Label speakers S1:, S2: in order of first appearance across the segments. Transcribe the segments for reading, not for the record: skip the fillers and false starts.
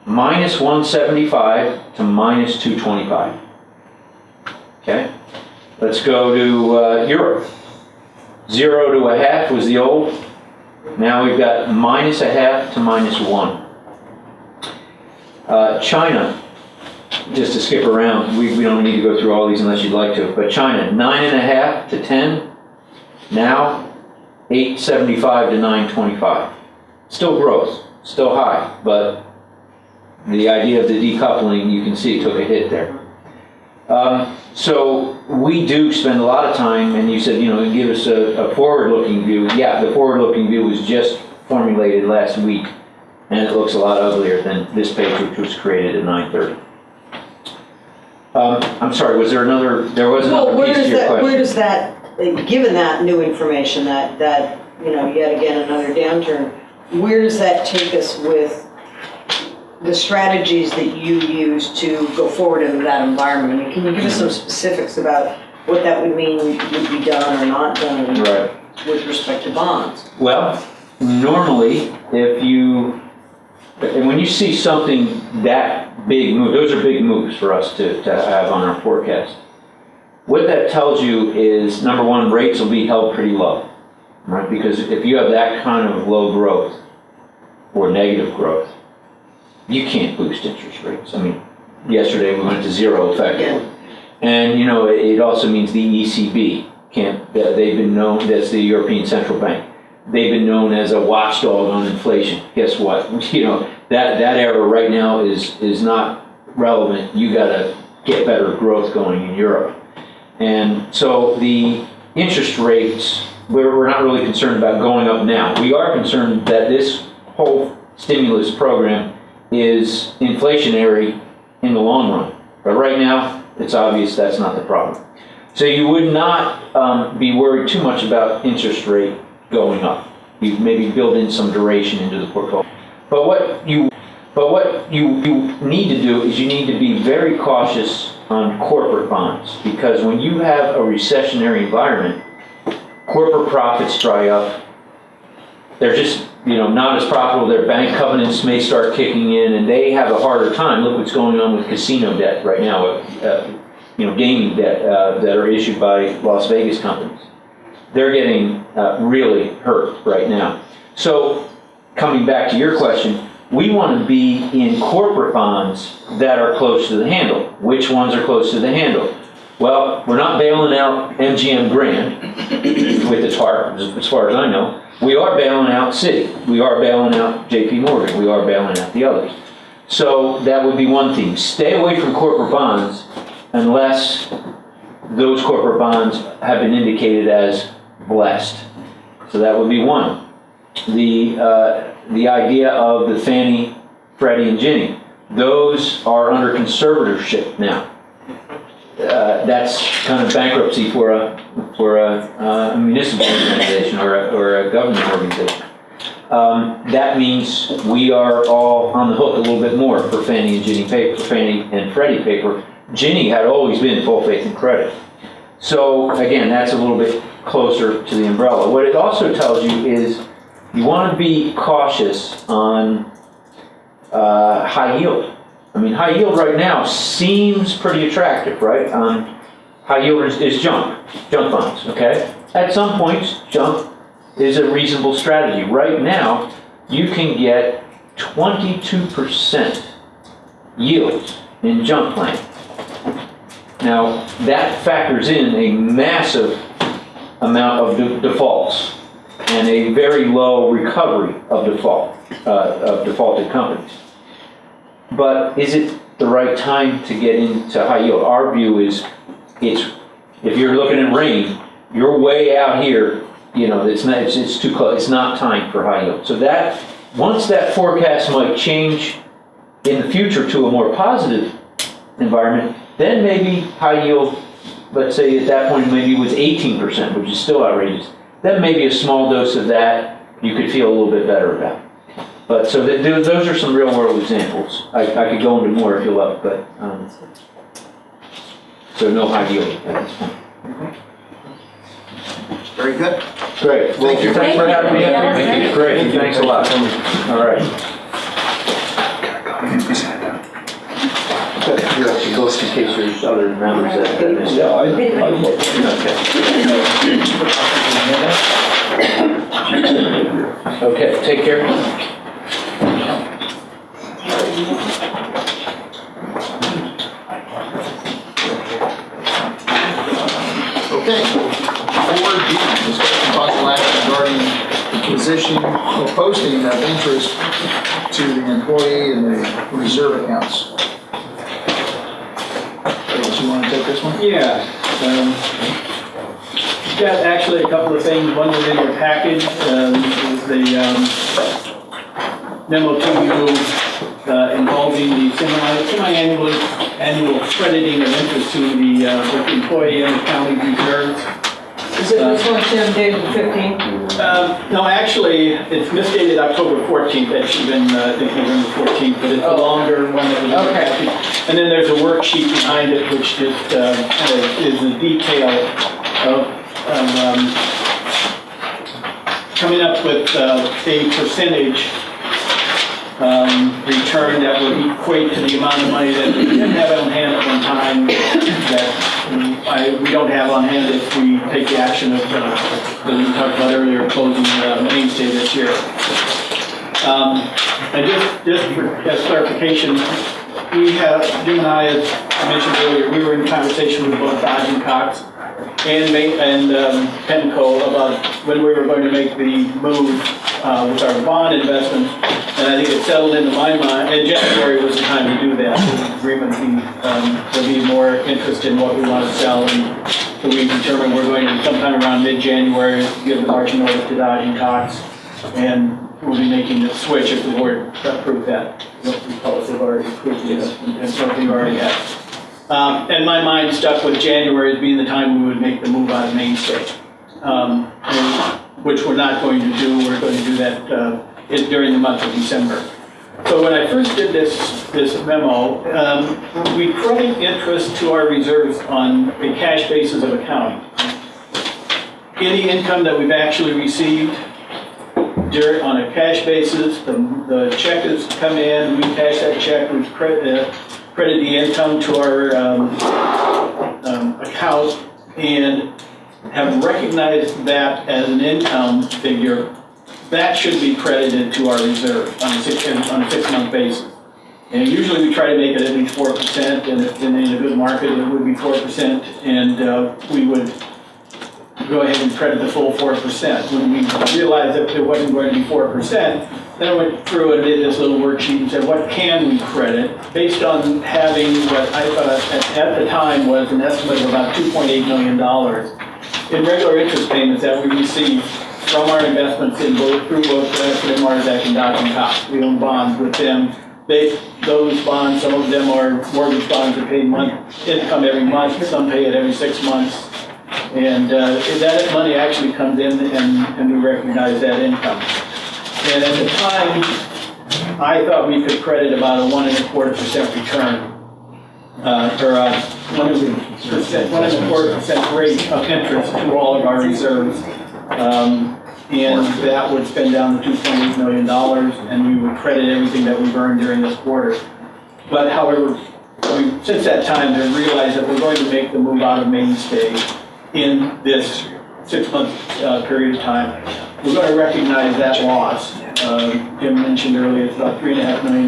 S1: minus 175 to minus 225. Okay? Let's go to Europe. 0 to 1/2 was the old. Now we've got minus 1/2 to minus 1. China, just to skip around, we don't need to go through all these unless you'd like to, but China, 9.5 to 10, now 8.75 to 9.25. Still growth, still high, but the idea of the decoupling, you can see it took a hit there. So we do spend a lot of time, and you said, give us a forward-looking view. Yeah, the forward-looking view was just formulated last week, and it looks a lot uglier than this page, which was created at 9:30. I'm sorry, was there another, there was another piece to your question.
S2: Where does that, given that new information, that yet again another downturn, where does that take us with the strategies that you use to go forward into that environment? I mean, can you give us some specifics about what that would mean would be done or not done with respect to bonds?
S1: Well, normally, and when you see something that big move, those are big moves for us to have on our forecast. What that tells you is, number one, rates will be held pretty low, right? Because if you have that kind of low growth or negative growth, you can't boost interest rates. I mean, yesterday we went to 0 effectively. And it also means the ECB can't, they've been known, that's the European Central Bank. They've been known as a watchdog on inflation. Guess what? That era right now is not relevant. You got to get better growth going in Europe. And so the interest rates, we're not really concerned about going up now. We are concerned that this whole stimulus program is inflationary in the long run. But right now, it's obvious that's not the problem. So you would not be worried too much about interest rate going up. You maybe build in some duration into the portfolio. But what you need to do is you need to be very cautious on corporate bonds, because when you have a recessionary environment, corporate profits dry up. They're just not as profitable. Their bank covenants may start kicking in, and they have a harder time. Look what's going on with casino debt right now, gaming debt that are issued by Las Vegas companies. They're getting really hurt right now. So coming back to your question, we want to be in corporate bonds that are close to the handle. Which ones are close to the handle? Well, we're not bailing out MGM Grand with the TARP, as far as I know. We are bailing out Citi. We are bailing out JP Morgan. We are bailing out the others. So that would be one thing. Stay away from corporate bonds unless those corporate bonds have been indicated as blessed. So that would be one. The idea of the Fannie, Freddie, and Ginnie, those are under conservatorship now. That's kind of bankruptcy for a municipal organization or a government organization. That means we are all on the hook a little bit more for Fannie and Ginnie paper, Fannie and Freddie paper. Ginnie had always been full faith and credit. So again, that's a little bit closer to the umbrella. What it also tells you is you want to be cautious on high yield. I mean, high yield right now seems pretty attractive, right? High yield is junk bonds, okay? At some points, junk is a reasonable strategy. Right now, you can get 22% yield in junk land. Now, that factors in a massive amount of defaults and a very low recovery of defaulted companies. But is it the right time to get into high yield? Our view is, if you're looking at rain, you're way out here. It's too close. It's not time for high yield. So that once that forecast might change in the future to a more positive environment, then maybe high yield, let's say at that point maybe it was 18%, which is still outrageous. Then maybe a small dose of that you could feel a little bit better about. But so those are some real world examples. I could go into more if you love, but so no high yield at this point.
S3: Very good.
S1: Great. Well,
S3: Thank you.
S1: Thanks for having me up here. Great. Thanks a lot. All right. Just in case there's other members that missed
S3: Yeah,
S1: out. Okay, take care.
S4: Okay. 4D, discussion possible action regarding the position or posting of interest to the employee in the reserve accounts. You want to take this one?
S3: Yeah. Got actually a couple of things. One was in your package, is the memo to you involving the semi-annual crediting of interest to the employee and the county reserves.
S2: Is it this one, Tim, dated 15?
S3: No, actually, it's misdated October 14th. That should have been, I think, November 14th, but it's a longer one that was in the package. And then there's a worksheet behind it, which just kind of is a detail of coming up with a percentage return that would equate to the amount of money that we didn't have on hand at one time that we don't have on hand if we take the action of that we talked about earlier, closing mainstay this year. And just for as clarification, Jim and I, as I mentioned earlier, we were in conversation with both Dodge and Cox and Penco about when we were going to make the move with our bond investment. And I think it settled into my mind, and January was the time to do that. The agreement there'll be more interest in what we want to sell, and so we determined we're going to sometime around mid-January give the marching orders to Dodge and Cox, and we'll be making the switch if the board approves that. Because they've already approved it, and something already has. And my mind stuck with January as being the time we would make the move out of mainstay, which we're not going to do. We're going to do that during the month of December. So when I first did this memo, we credit interest to our reserves on a cash basis of accounting. Any income that we've actually received on a cash basis, the check has come in, we cash that check, we credit the income to our account and have recognized that as an income figure. That should be credited to our reserve on a 6-month basis. And usually we try to make it at least 4%, and if in a good market it would be 4%, and we would go ahead and credit the full 4%. When we realized that it wasn't going to be 4%, then I went through and did this little worksheet and said, what can we credit? Based on having what I thought at the time was an estimate of about $2.8 million in regular interest payments that we received from our investments through both Branford and Marzak and Dodge and Cox. We own bonds with them. Those bonds, some of them are mortgage bonds that pay income every month, some pay it every 6 months. And that money actually comes in and we recognize that income. And at the time, I thought we could credit about a 1.25% return, or a 1.25% rate of interest to all of our reserves. And that would spend down the $2.8 million, and we would credit everything that we've earned during this quarter. But however, since that time, have realized that we're going to make the move out of mainstay in this 6-month period of time. We're going to recognize that loss. Jim mentioned earlier it's about $3.5 million.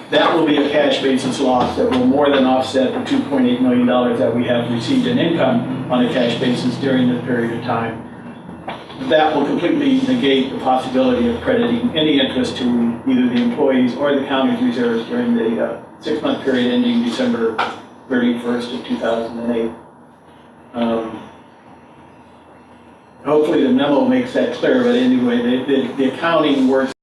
S3: That will be a cash basis loss that will more than offset the $2.8 million that we have received in income on a cash basis during this period of time. That will completely negate the possibility of crediting any interest to either the employees or the county's reserves during the 6-month period ending December 31st of 2008. Hopefully the memo makes that clear, but anyway, the accounting works